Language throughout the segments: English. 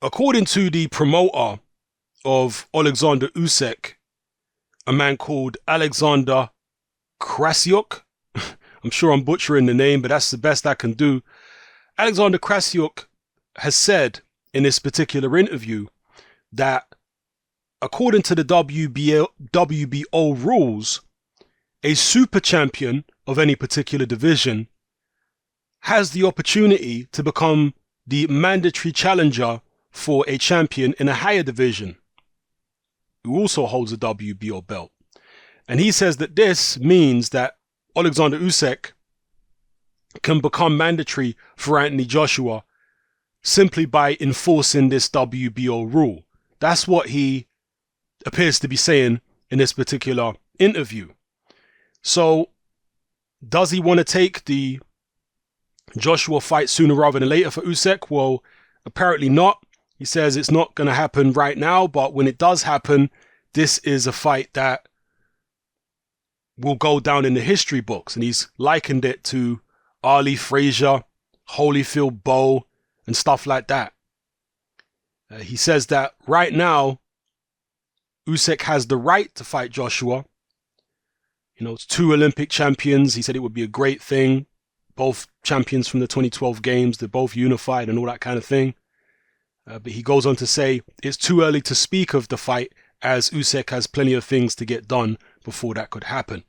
according to the promoter of Oleksandr Usyk, a man called Oleksandr Krasyuk. I'm sure I'm butchering the name, but that's the best I can do. Oleksandr Krasyuk has said in this particular interview that according to the WBO rules, a super champion of any particular division has the opportunity to become the mandatory challenger for a champion in a higher division who also holds a WBO belt. And he says that this means that Oleksandr Usyk can become mandatory for Anthony Joshua simply by enforcing this WBO rule. That's what he appears to be saying in this particular interview. So, does he want to take the Joshua fight sooner rather than later for Usyk? Well, apparently not. He says it's not going to happen right now, but when it does happen, this is a fight that will go down in the history books. And he's likened it to Ali Frazier, Holyfield Bowe, and stuff like that. He says that right now, Usyk has the right to fight Joshua. You know, it's 2 Olympic champions. He said it would be a great thing. Both champions from the 2012 games. They're both unified and all that kind of thing. But he goes on to say it's too early to speak of the fight as Usyk has plenty of things to get done before that could happen.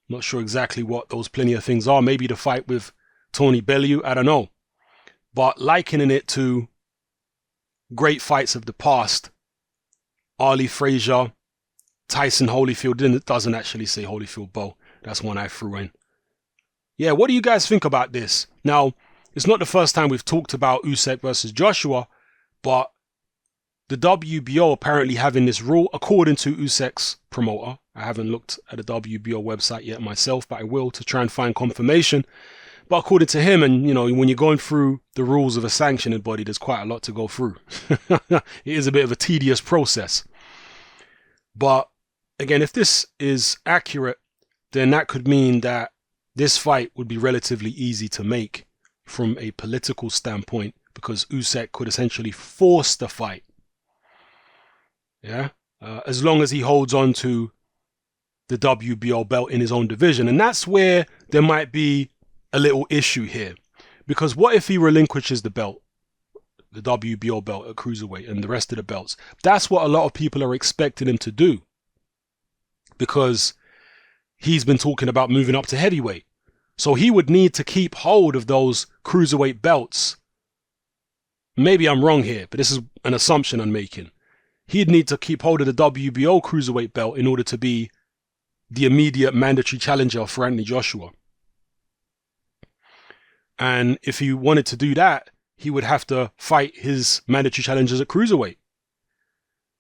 Not sure exactly what those plenty of things are. Maybe the fight with Tony Bellew. I don't know. But likening it to great fights of the past, Ali Frazier, Tyson Holyfield, it doesn't actually say Holyfield Bowe. That's one I threw in. Yeah, what do you guys think about this? Now, it's not the first time we've talked about Usyk versus Joshua, but the WBO apparently having this rule, according to Usyk's promoter. I haven't looked at the WBO website yet myself, but I will to try and find confirmation. But according to him, and you know, when you're going through the rules of a sanctioned body, there's quite a lot to go through. It is a bit of a tedious process. But again, if this is accurate, then that could mean that this fight would be relatively easy to make from a political standpoint, because Usyk could essentially force the fight. Yeah, as long as he holds on to the WBO belt in his own division. And that's where there might be a little issue here. Because what if he relinquishes the belt, the WBO belt at cruiserweight and the rest of the belts? That's what a lot of people are expecting him to do. Because he's been talking about moving up to heavyweight. So he would need to keep hold of those cruiserweight belts. Maybe I'm wrong here, but this is an assumption I'm making. He'd need to keep hold of the WBO cruiserweight belt in order to be the immediate mandatory challenger for Anthony Joshua. And if he wanted to do that, he would have to fight his mandatory challengers at cruiserweight.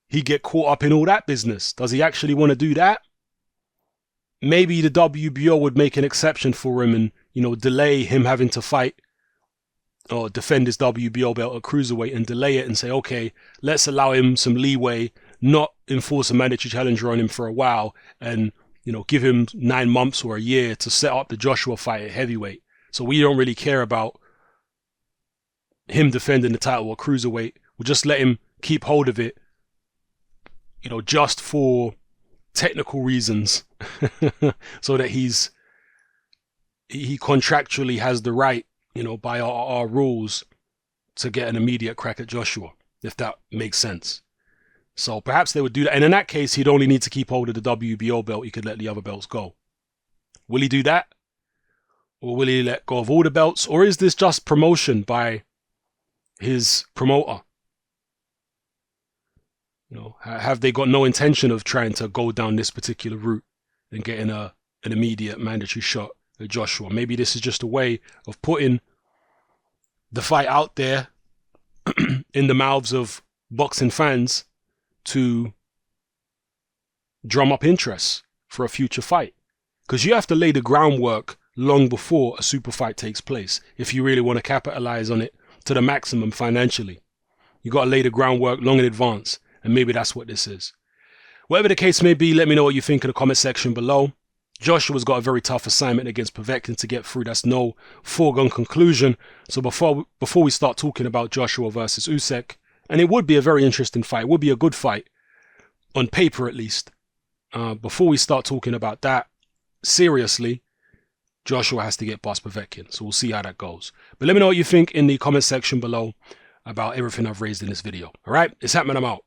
He'd get caught up in all that business. Does he actually want to do that? Maybe the WBO would make an exception for him and, you know, delay him having to fight or defend his WBO belt at cruiserweight and delay it and say, okay, let's allow him some leeway, not enforce a mandatory challenger on him for a while and, you know, give him 9 months or a year to set up the Joshua fight at heavyweight. So we don't really care about him defending the title at cruiserweight. We'll just let him keep hold of it, you know, just for technical reasons so that he contractually has the right, you know, by our rules to get an immediate crack at Joshua, if that makes sense. So perhaps they would do that. And in that case, he'd only need to keep hold of the WBO belt. He could let the other belts go. Will he do that? Or will he let go of all the belts? Or is this just promotion by his promoter? You know, have they got no intention of trying to go down this particular route and getting an immediate mandatory shot at Joshua? Maybe this is just a way of putting the fight out there in the mouths of boxing fans to drum up interest for a future fight. Because you have to lay the groundwork long before a super fight takes place if you really want to capitalize on it to the maximum financially. You got to lay the groundwork long in advance. And maybe that's what this is. Whatever the case may be, let me know what you think in the comment section below. Joshua's got a very tough assignment against Povetkin to get through. That's no foregone conclusion. So before we start talking about Joshua versus Usyk And it would be a very interesting fight. It would be a good fight, on paper at least. Before we start talking about that seriously, Joshua has to get past Povetkin. So we'll see how that goes. But let me know what you think in the comment section below about everything I've raised in this video. All right, it's happening. I'm out.